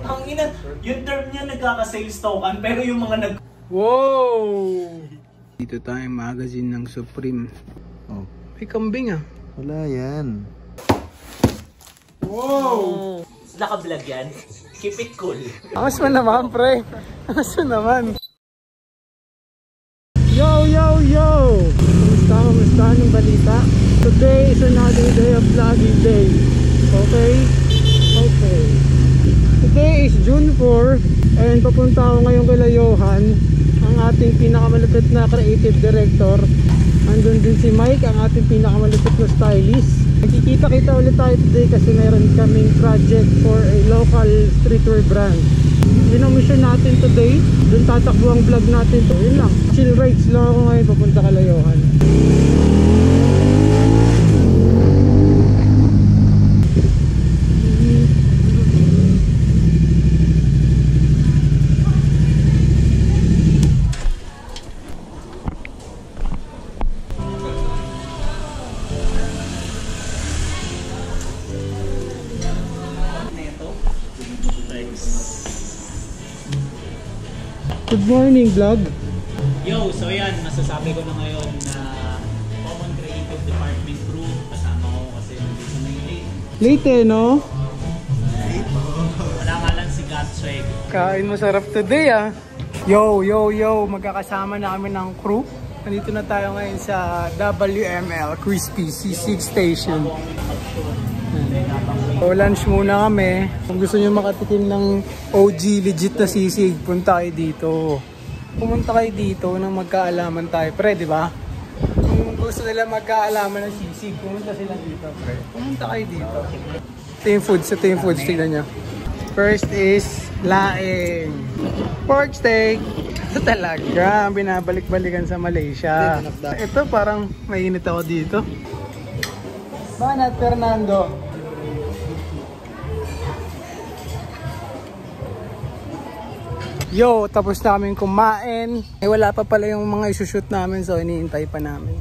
Ang ina, yung term niya nagkaka-sales token, pero yung mga nag... Wow! Dito tayo magazine ng Supreme. Oh. May kambing ah. Wala yan. Wow! Naka-vlog yan. Keep it cool. Angas mo naman, pre. Angas mo naman. Yo, yo, yo! Kumusta? Kumusta? Anong balita? Today is another day of vlogging day. Okay? Okay. Today is June 4 and papunta ako ngayon kay Johan, ang ating pinakamalupit na creative director. Andun din si Mike, ang ating pinakamalupit na stylist. Nakikita-kita ulit tayo today kasi meron kaming project for a local streetwear brand. Yun ang mission natin today. Doon tatakbo ang vlog natin to. Yun lang. Chill rides lang ako ngayon papunta kay Johan. Good morning vlog. Yo, so yan, masasabi ko na ngayon na Common Creative Department crew. Kasama ko kasi nandito na yung late. Late eh, no? Wala nga lang si Godswag. Kain masarap today ah. Yo, yo, yo. Magkakasama na kami ng crew. Nandito na tayo ngayon sa WML Crispy C6 Station. So lunch muna kami. Kung gusto nyo makatikim ng OG legit na sisig, punta kayo dito. Pumunta kayo dito nang magkaalaman tayo, pre, di ba? Kung gusto nila magkaalaman ng sisig, pumunta sila dito, pre. Pumunta kayo dito. Ito yung foods, tignan nyo. First is laing. Pork steak. Ito talaga, binabalik-balikan sa Malaysia. Ito parang mainit ako dito. Banat Fernando. Yo, tapos na kaming kumain. Wala pa pala yung mga isushoot namin, so iniintay pa namin.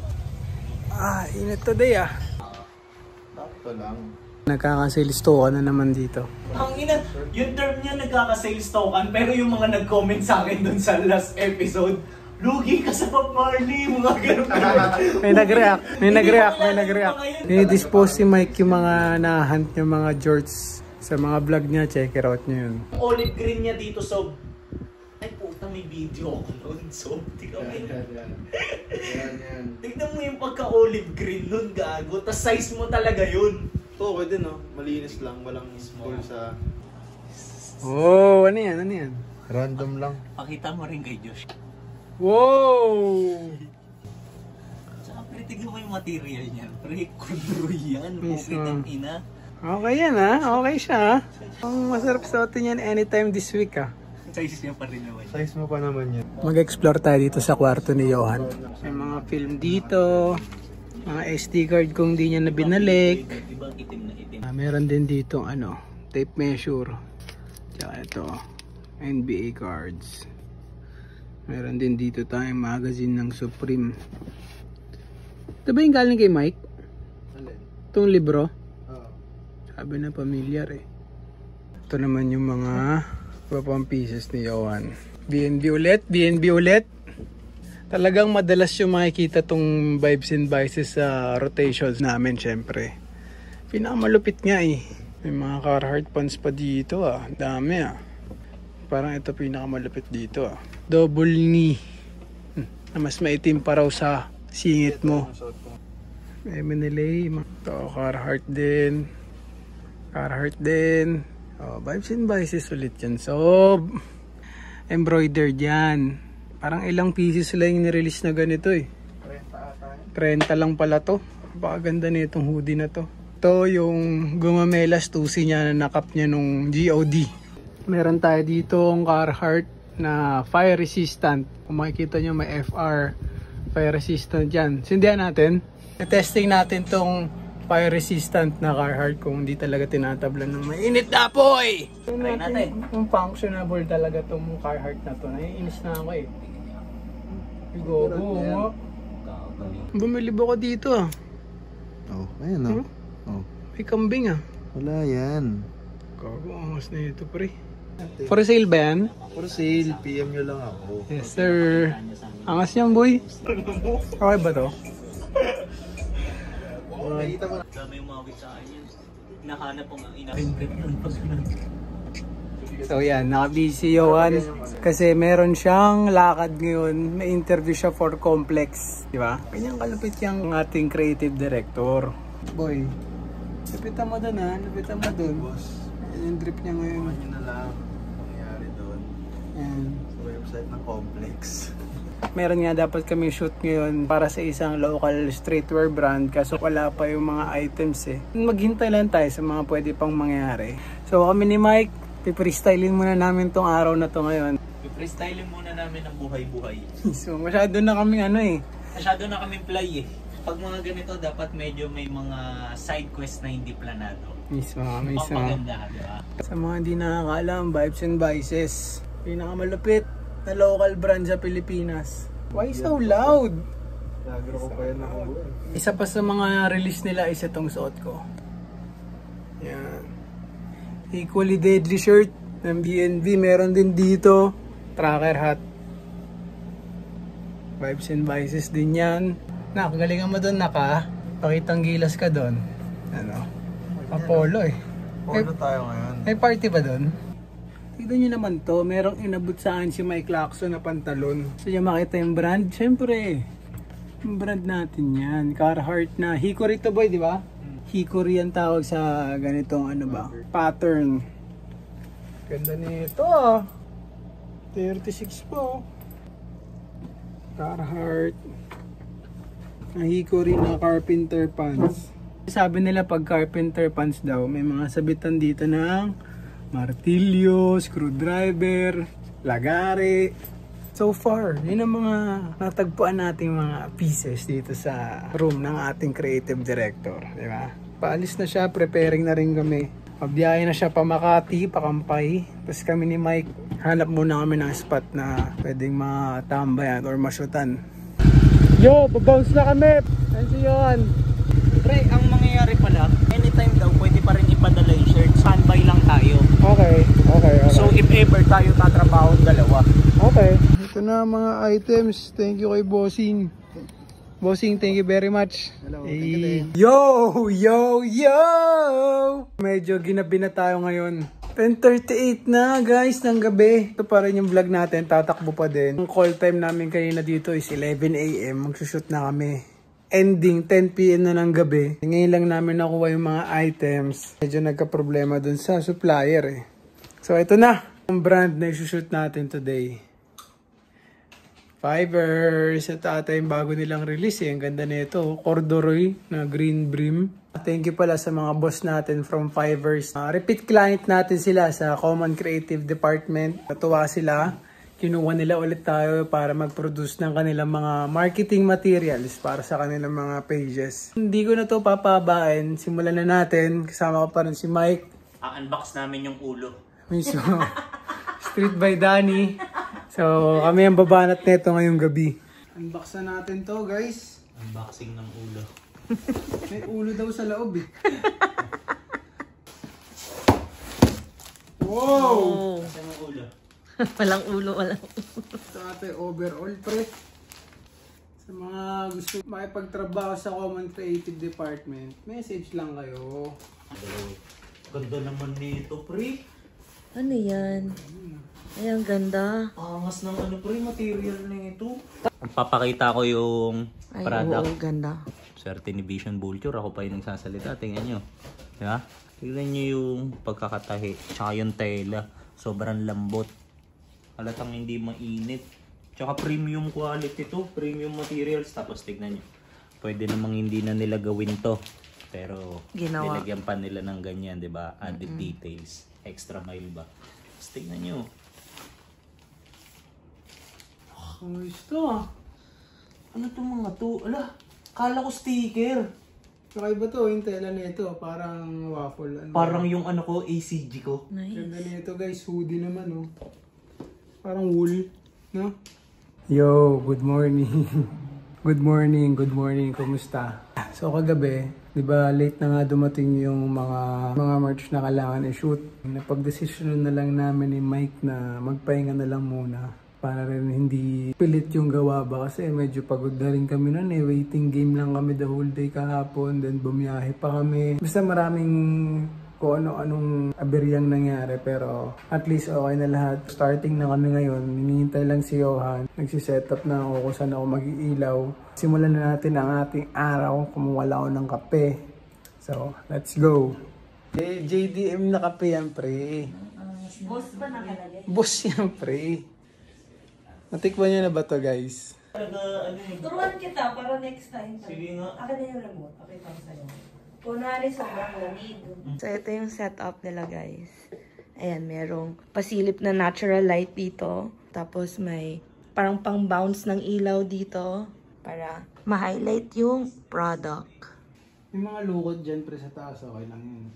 Init today ah. Sakto lang. Nagkaka-sales token na naman dito. Ang ina, yung term niya nagkaka-sales token, pero yung mga nag-comment sa akin dun sa last episode, lugi ka sa Bob Marley, mga ganun. May nag-react. Dispose si Mike yung mga nahunt yung mga jorts sa mga vlog niya. Check it out nyo yun. Olive green niya dito, so ay puta, may video ako nun. So, tignan mo tignan mo yung pagka-olive green nun, gago. Tas size mo talaga yun. Oo, pwede no. Malinis lang. Walang small sa... Oh, ano yan? Random lang. Pakita mo rin kay Josh. Wow! Tsaka pre, tignan mo yung material niya. Pre, kudro yan. Pukitang ina. Okay yan ha. Okay siya ha. Ang masarap sa atin yan anytime this week ha. Size niya pa rin naman. Size mo pa naman yan. Mag-explore tayo dito sa kwarto ni Johan. May mga film dito. Mga SD card kung di niya na binalik. Diba itim na itim? Meron din dito tape measure. Tsaka ito, NBA cards. Meron din dito tayong magazine ng Supreme. Ito ba yung galing kay Mike? Alin? Itong libro? Oo. Sabi na familiar eh. Ito naman yung mga pang pieces ni Johan. BNB ulit. Talagang madalas yung makikita tong Vibes and Vices sa rotations namin syempre. Pinakamalupit nga eh. May mga Carhartt pants pa dito ah. Dami ah. Parang ito pinakamalupit dito ah. Double knee. Na mas maitim pa raw sa singit mo. M&LA. Ito Carhartt din. Vibes and Vices ulit yan. So, embroidered yan. Parang ilang pieces lang yung nirelease na ganito eh. 30 lang pala to. Napakaganda na itong hoodie na to. Ito yung gumamelas tusi niya na nakap niya nung GOD. Meron tayo dito ang Carhartt na fire resistant. Kung makikita nyo may FR fire resistant yan. Sindihan natin. Testing natin tong fire resistant na Carhartt kung hindi talaga tinatablan ng mainit na apoy. Try natin. Kung functionable talaga tong Carhartt na to. Naiinis na ako eh. Gogo. Bumili ba ko dito ah? Oh, ayun oh. Oh. May kambing ah. Wala yan. Gago, angas na ito pre. For sale ba yan? For sale, PM nyo lang ako. Yes sir. Angas niyan boy. Okay ba to? Dami yung mga sa akin yan. Hinahanap ko nga ina-imprint yun. So yan, naka-busy Johan kasi meron siyang lakad ngayon. May interview siya for Complex, di ba? Kanyang kalupit yung ating creative director. Boy, lapitan mo dun ha, lapitan mo dun. Yan yung drip niya ngayon. Yun na lang nangyari doon. Yan. Sa website ng Complex. Meron nga dapat kami shoot ngayon para sa isang local streetwear brand kaso wala pa yung mga items eh. Maghintay lang tayo sa mga pwede pang mangyari. So kami ni Mike, piprestylin muna namin tong araw na to ngayon. Piprestylin muna namin ang buhay-buhay. So masyado na kaming ano eh. Masyado na kaming fly eh. Pag mga ganito, dapat medyo may mga side quest na hindi planado. Mismo. Maganda, di ba? Sa mga hindi nakakaalam, Vibes and Vices. Pinakamalupit na local brand sa Pilipinas. Why so loud? Nagro ko pa yan ako. Isa pa sa mga release nila is itong suot ko. Yan. Equally deadly shirt ng BNB. Meron din dito. Tracker hat. Vibes and Vices din yan. Nakagalingan mo doon naka. Pakitang gilas ka doon. Ano? Apollo eh. Polo tayo ngayon. May party ba doon? Tignan nyo naman to. Merong inabot sa akin si Mike Lacson na pantalon. So yung makita yung brand? Siyempre. Yung brand natin yan. Carhartt na. Hickory to boy, di ba? Hickory ang tawag sa ganitong ano ba? Pattern. Ganda nito ah. 36 po. Carhartt. Na Hickory na carpenter pants. Sabi nila pag carpenter pants daw, may mga sabitan dito ng martilyo, screwdriver, lagare. So far, yun ang mga natagpuan nating mga pieces dito sa room ng ating creative director, di ba? Paalis na siya, preparing na rin kami. Pabiyahe na siya pa Makati, pa Kampay. Tapos kami ni Mike, hanap muna kami ng spot na pwedeng matambayan or masyutan. Yo, babounce na kami! Ayun si Johan. Pre, ang mangyayari pala, anytime daw pwede pa rin ipadala yung shirt. Standby lang tayo. Okay. So if ever tayo tatrabaho dalawa. Okay. Ito na mga items. Thank you kay Bossing. Bossing, thank you very much. Hello, thank you din. Yo! Medyo ginabi na tayo ngayon. 10:38 na guys ng gabi. Ito pa rin yung vlog natin. Tatakbo pa din. Ang call time namin kanina dito is 11 AM. Magsushoot na kami. Ending 10 PM na ng gabi. Ngayon lang namin nakuha yung mga items. Medyo nagka-problema dun sa supplier eh. So ito na. Ang brand na isushoot natin today. Fibers. Ito ata yung bago nilang release eh. Ang ganda nito. Corduroy na green brim. Thank you pala sa mga boss natin from Fibers. Repeat client natin sila sa Common Creative Department. Natuwa sila. Kinuha nila ulit tayo para mag-produce ng kanilang mga marketing materials para sa kanilang mga pages. Hindi ko na to papabain. Simulan na natin. Kasama ko pa rin si Mike. A-unbox namin yung ulo. Mismo. Street by Danny. So kami ang babanat nito ngayong gabi. Unbox na natin to guys. Unboxing ng ulo. May ulo daw sa loob eh. Wow! Saan ang ulo? Walang ulo, walang Ito ate overall pre. Sa mga gusto makipagtrabaho sa Common Creative Department, message lang kayo. Ganda naman nito, pre. Ano yan? Ay, ang ganda. Angas ng ano, pre, material nito. Papakita ko yung Ay, product. oo, ganda. Swerte ni Vision Vulture, ako pa yung nagsasalita. Tingnan nyo. Diba? Tingnan nyo yung pagkakatahi. Tsaka yung tela. Sobrang lambot. Halatang hindi mainit. Tsaka premium quality to. Premium materials. Tapos tignan nyo. Pwede namang hindi na nila gawin to. Pero Ginawa. nilagyan pa nila ng ganyan. Diba? Added details. Extra mile ba? Tapos tignan nyo. Ano ito ah? Ano to mga to? Ala! Kala ko sticker. Kakaiba to, yung tela nito. Parang waffle. Ano? Parang yung ano ko, ACG ko. Nice. Ganda nito guys, hoodie naman oh. Parang wool, no? Yo, good morning. Good morning. Kumusta? So kagabi, Diba late na nga dumating yung mga merch na kailangan i-shoot. Napag-desisyon na lang namin ni Mike na magpahinga na lang muna. Para rin hindi pilit yung gawa ba kasi medyo pagod na rin kami nun eh. Waiting game lang kami the whole day kahapon. Then bumiyahe pa kami. Basta maraming kung ano-anong aberyang nangyari pero at least okay na lahat. Starting na kami ngayon. Hinihintay lang si Johan. Nagsiset up na ako kung saan ako mag-iilaw. Simulan na natin ang ating araw. Kumuha ako ng kape. So, let's go. JDM na kape yan, pre. Boss ba nakalagay? Boss yan, pre. Natikman niyo na ba to, guys? Turuan kita para next time. Sige nga. Akin na yung remote. Okay pa sa'yo. Kunwari sobrang lamig. So ito yung setup nila guys. Ayan, merong pasilip na natural light dito. Tapos may parang pang bounce ng ilaw dito para ma-highlight yung product. Yung mga lukod dyan, pre, sa taas, okay lang yun.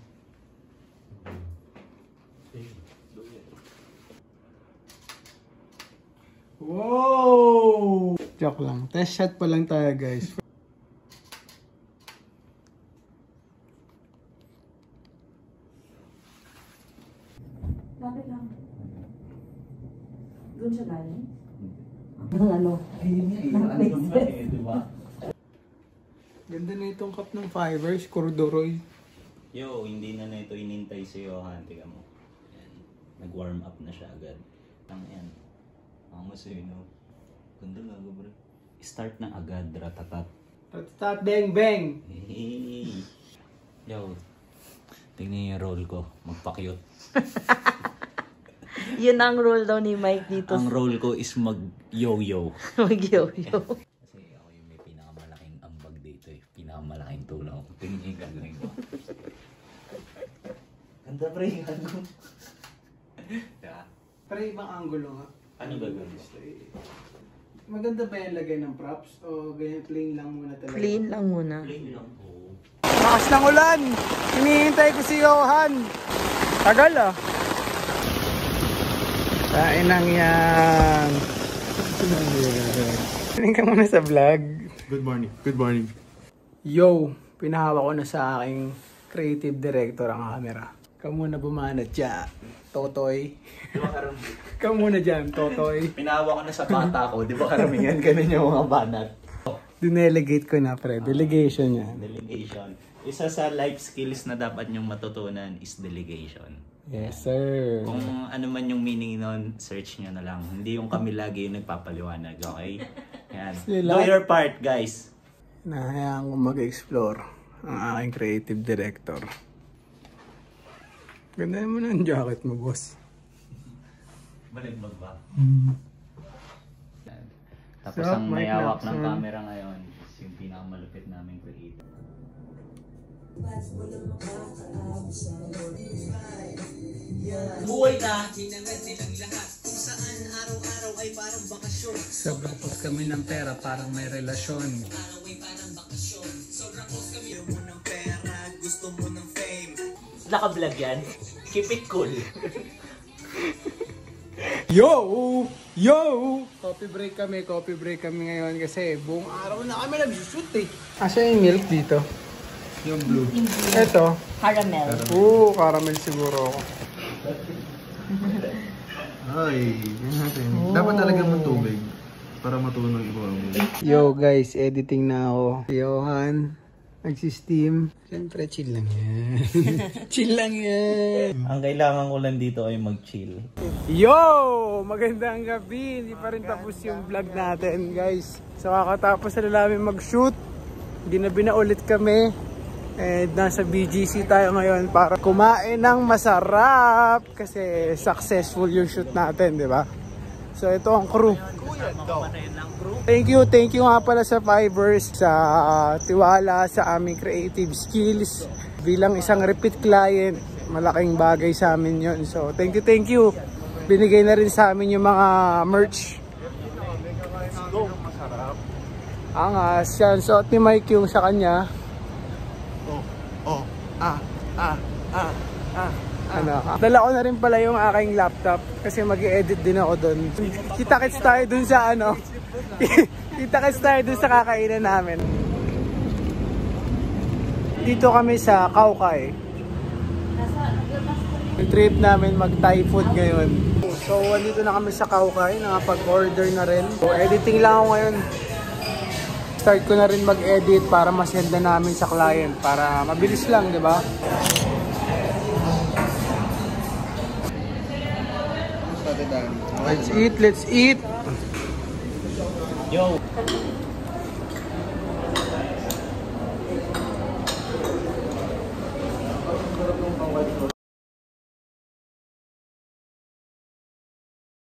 Wow! Joke lang. Test shot pa lang tayo, guys. Bakit lang? Doon siya galing? Ang ano? Diba? Ganda na itong cup ng fibers, corduroy. Yo, hindi na ito inintay si Johan. Tika mo. Yan. Nag-warm up na siya agad. Ang yan. Ang masaya, no? Ganda nga, bro. Start na agad, ratatat. Ratatat, bang, bang! Hey. Yo, tingnan yung roll ko. Magpa-cute. Yun ang role daw ni Mike dito. Ang role ko is mag-yo-yo. Mag-yo-yo. Kasi ako yung may pinakamalaking ambag dito eh. Pinakamalaking tulong. Tingnan yung gagawin ko. Ganda pre, gago. Diba? Pero ibang angulo nga. Ano gagawin? Maganda ba yung lagay ng props? O ganyan plain lang muna talaga? Plain lang muna. Plain lang po. Lakas ng ulan! Hinihintay ko si Johan! Tagal ah! Kain lang yan! Kain ka muna sa vlog. Good morning. Good morning. Yo! Pinahawa ko na sa aking creative director ang camera. Ikaw muna bumanat dyan, Totoy. Di ba karamihan? Ikaw muna dyan, Totoy. Pinahawa ko na sa bata ko. Di ba karamihan? Ganun yung mga banat. Dinelegate ko na, pre. Delegation yan. Delegation. Isa sa life skills na dapat nyong matutunan is delegation. Yes, sir. Kung ano man yung meaning nun, search nyo na lang. Hindi yung kami lagi yung nagpapaliwanag, okay? Yan. Do your part, guys. Nahayaan ko mag-explore ang aking creative director. Ganda naman ang jacket mo, boss. Baligbag ba? Yan. Tapos So, ang Mike mayawak ng Lacson. camera ngayon is yung pinakamalupit naming creator. Buhay na! Sobrang pot kami ng pera, parang may relasyon. Naka-vlog yan. Keep it cool. Yo! Yo! Coffee break kami ngayon kasi buong araw na kami nag-shoot eh. Asa yung milk dito? Yung blue. Ito. Caramel. Oo, caramel siguro ako. Ay, yun natin. Dapat talagang matubig para matunog yung bubble. Yo guys, editing na ako. Johan, nagsi-steam. Siyempre, chill lang yan. Chill lang yan. Ang kailangan ko lang dito ay mag-chill. Yo! Magandang gabi. Hindi pa rin tapos yung vlog natin, guys. So, kakatapos na namin mag-shoot. Ginabi na ulit kami. And nasa BGC tayo ngayon para kumain ng masarap. Kasi successful yung shoot natin, di ba? So, ito ang crew. Thank you nga pala sa Fibers, sa tiwala sa aming creative skills. Bilang isang repeat client, malaking bagay sa amin yun. So, thank you. Binigay na rin sa amin yung mga merch. Angas yan. Suot ni Mike yung sa kanya. Dala ko na rin pala yung aking laptop kasi mag-i-edit din ako doon. Kita-kits tayo dun sa ano. Kita-kits tayo dun sa kakainan namin. Dito kami sa Kaukay. Yung trip namin mag-Thai food ngayon. So, andito na kami sa Kaukay. Nakapag-order na rin. So, editing lang ako ngayon. Start ko na rin mag-edit para masend na namin sa client. Para mabilis lang, di ba? Let's eat, let's eat! Yo!